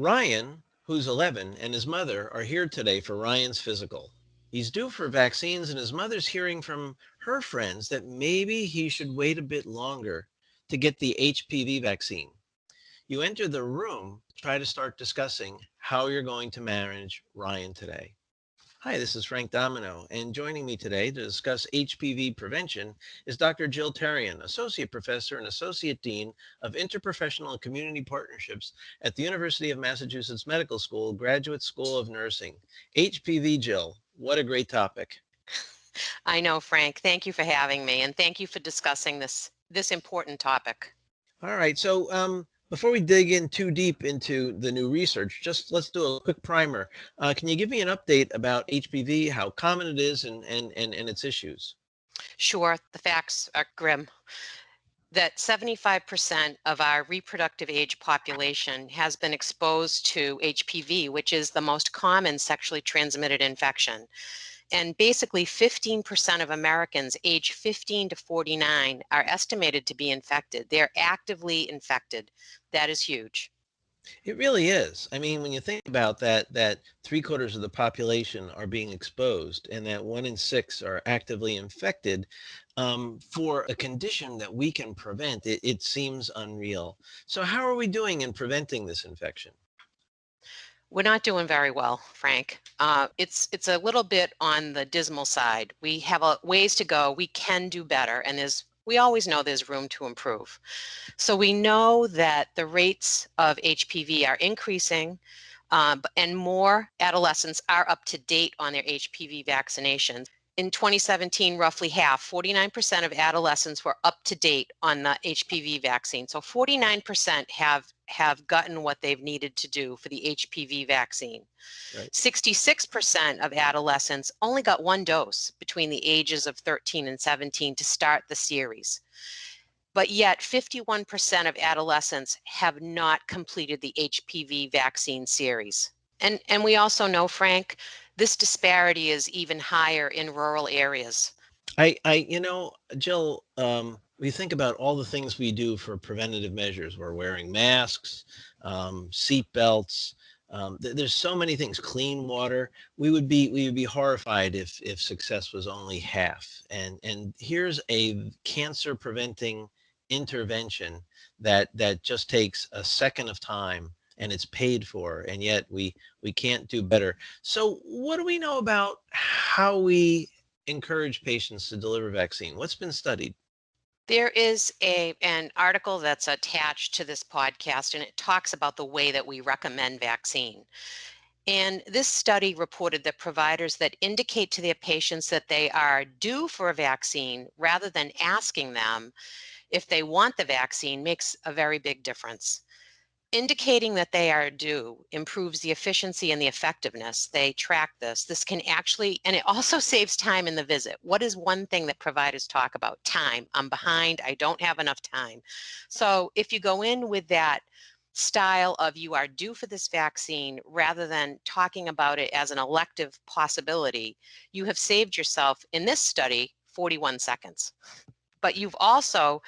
Ryan, who's 11, and his mother are here today for Ryan's physical. He's due for vaccines, and his mother's hearing from her friends that maybe he should wait a bit longer to get the HPV vaccine. You enter the room to try to start discussing how you're going to manage Ryan today. Hi, this is Frank Domino, and joining me today to discuss HPV prevention is Dr. Jill Terrian, Associate Professor and Associate Dean of Interprofessional and Community Partnerships at the University of Massachusetts Medical School, Graduate School of Nursing. HPV, Jill, what a great topic. I know, Frank. Thank you for having me, and thank you for discussing this important topic. All right, so before we dig in too deep into the new research, just let's do a quick primer. Can you give me an update about HPV, how common it is, and its issues? Sure, the facts are grim. That 75% of our reproductive age population has been exposed to HPV, which is the most common sexually transmitted infection. And basically, 15% of Americans age 15 to 49 are estimated to be infected. They're actively infected. That is huge. It really is. I mean, when you think about that three-quarters of the population are being exposed and that 1 in 6 are actively infected for a condition that we can prevent, it seems unreal. So how are we doing in preventing this infection? We're not doing very well, Frank. It's a little bit on the dismal side. We have a ways to go. We can do better, and we always know there's room to improve. So we know that the rates of HPV are increasing, and more adolescents are up to date on their HPV vaccinations. In 2017, roughly half, 49% of adolescents were up to date on the HPV vaccine. So 49% have gotten what they've needed to do for the HPV vaccine. Right. 66% of adolescents only got one dose between the ages of 13 and 17 to start the series. But yet 51% of adolescents have not completed the HPV vaccine series. And we also know, Frank, this disparity is even higher in rural areas. Jill, we think about all the things we do for preventative measures. We're wearing masks, seat belts. There's so many things. Clean water. We would be horrified if success was only half. And here's a cancer preventing intervention that just takes a second of time and it's paid for, and yet we can't do better. So what do we know about how we encourage patients to deliver vaccine? What's been studied? There is an article that's attached to this podcast, and it talks about the way that we recommend vaccine. And this study reported that providers that indicate to their patients that they are due for a vaccine rather than asking them if they want the vaccine makes a very big difference. Indicating that they are due improves the efficiency and the effectiveness. They track this. This can actually, and it also saves time in the visit. What is one thing that providers talk about? Time. I'm behind. I don't have enough time. So if you go in with that style of you are due for this vaccine rather than talking about it as an elective possibility, you have saved yourself, in this study, 41 seconds. But you've also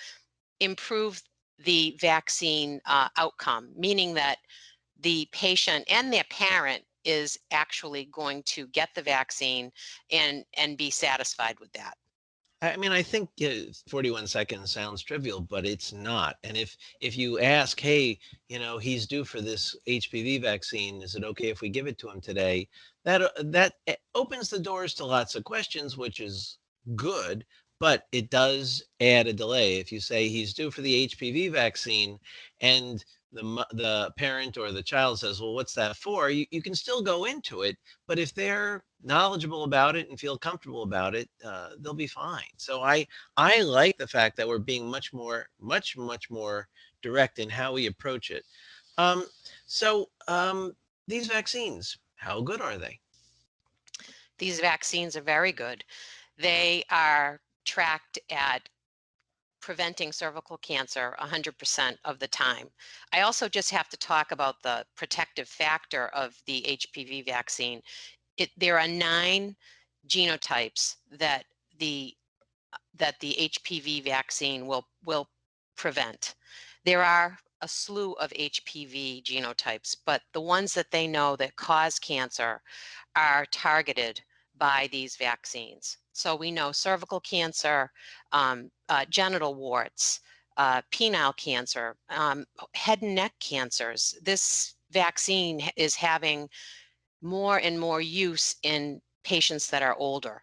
improve the vaccine outcome, meaning that the patient and their parent is actually going to get the vaccine and be satisfied with that. I mean, I think 41 seconds sounds trivial, but it's not. And if you ask, hey, he's due for this HPV vaccine, is it okay if we give it to him today? That opens the doors to lots of questions, which is good, but it does add a delay. If you say he's due for the HPV vaccine, and the parent or the child says, well, what's that for? You can still go into it, but if they're knowledgeable about it and feel comfortable about it, they'll be fine. So I like the fact that we're being much more direct in how we approach it. Um, so these vaccines, how good are they? These vaccines are very good. They are tracked at preventing cervical cancer 100% of the time. I also just have to talk about the protective factor of the HPV vaccine. There are 9 genotypes the that the HPV vaccine will prevent. There are a slew of HPV genotypes, but the ones that they know that cause cancer are targeted by these vaccines. So we know cervical cancer, genital warts, penile cancer, head and neck cancers. This vaccine is having more and more use in patients that are older.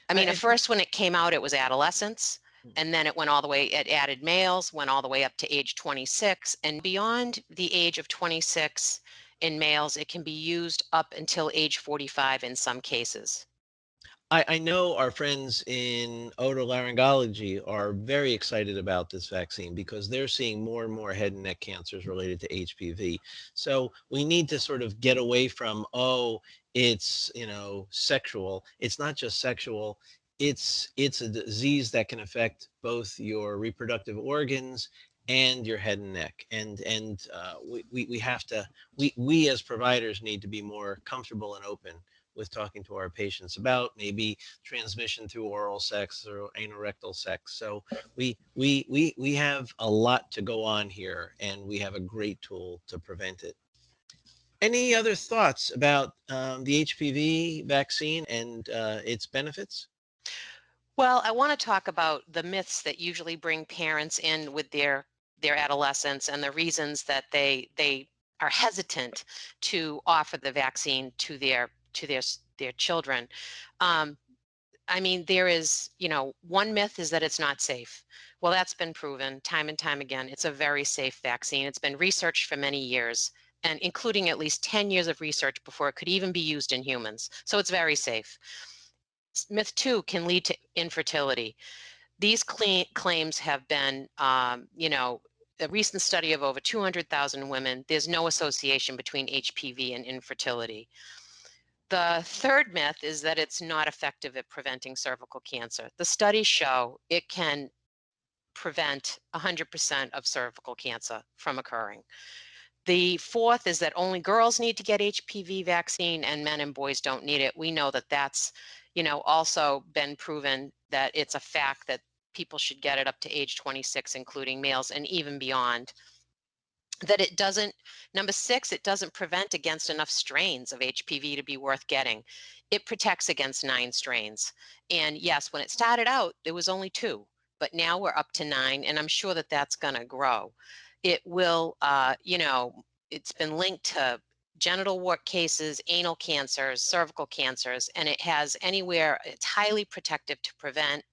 I mean, at I think first when it came out, it was adolescents, and then it went all the way, it added males, went all the way up to age 26, and beyond the age of 26 in males, it can be used up until age 45 in some cases. I know our friends in otolaryngology are very excited about this vaccine because they're seeing more and more head and neck cancers related to HPV. So we need to sort of get away from, oh, it's, sexual. It's not just sexual. It's a disease that can affect both your reproductive organs and your head and neck. We have to, we as providers need to be more comfortable and open with talking to our patients about maybe transmission through oral sex or anorectal sex. So we have a lot to go on here, and we have a great tool to prevent it. Any other thoughts about the HPV vaccine and its benefits? Well, I want to talk about the myths that usually bring parents in with their adolescents and the reasons that they are hesitant to offer the vaccine to their children. Um, I mean, there is, one myth is that it's not safe. Well, that's been proven time and time again. It's a very safe vaccine. It's been researched for many years, and including at least 10 years of research before it could even be used in humans. So it's very safe. Myth two can lead to infertility. These claims have been, a recent study of over 200,000 women. There's no association between HPV and infertility. The third myth is that it's not effective at preventing cervical cancer. The studies show it can prevent 100% of cervical cancer from occurring. The fourth is that only girls need to get HPV vaccine and men and boys don't need it. We know that that's, also been proven that it's a fact that people should get it up to age 26, including males, and even beyond. That it doesn't, number six, it doesn't prevent against enough strains of HPV to be worth getting. It protects against 9 strains. And yes, when it started out, there was only 2, but now we're up to 9, and I'm sure that that's going to grow. It will, it's been linked to genital wart cases, anal cancers, cervical cancers, and it has anywhere, it's highly protective to prevent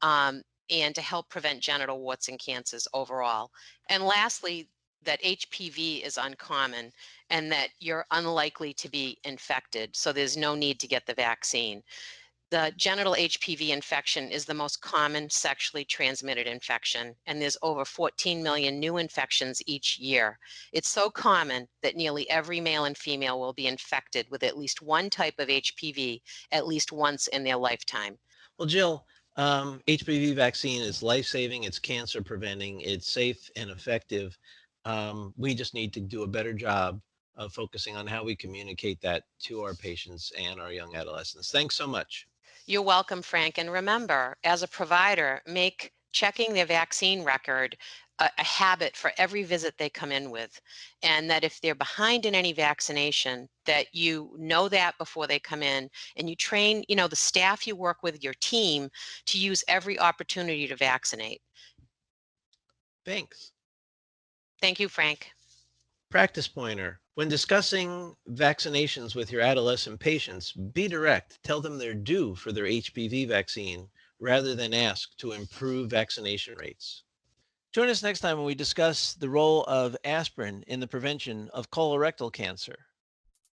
um, and to help prevent genital warts and cancers overall. And lastly, that HPV is uncommon and that you're unlikely to be infected, so there's no need to get the vaccine. The genital HPV infection is the most common sexually transmitted infection, and there's over 14 million new infections each year. It's so common that nearly every male and female will be infected with at least one type of HPV at least once in their lifetime. Well, Jill, HPV vaccine is life-saving, it's cancer preventing, it's safe and effective. We just need to do a better job of focusing on how we communicate that to our patients and our young adolescents. Thanks so much. You're welcome, Frank. And remember, as a provider, make checking their vaccine record a habit for every visit they come in with. And that if they're behind in any vaccination, that you know that before they come in, and you train, the staff you work with, your team, to use every opportunity to vaccinate. Thanks. Thank you, Frank. Practice pointer. When discussing vaccinations with your adolescent patients, be direct. Tell them they're due for their HPV vaccine rather than ask to improve vaccination rates. Join us next time when we discuss the role of aspirin in the prevention of colorectal cancer.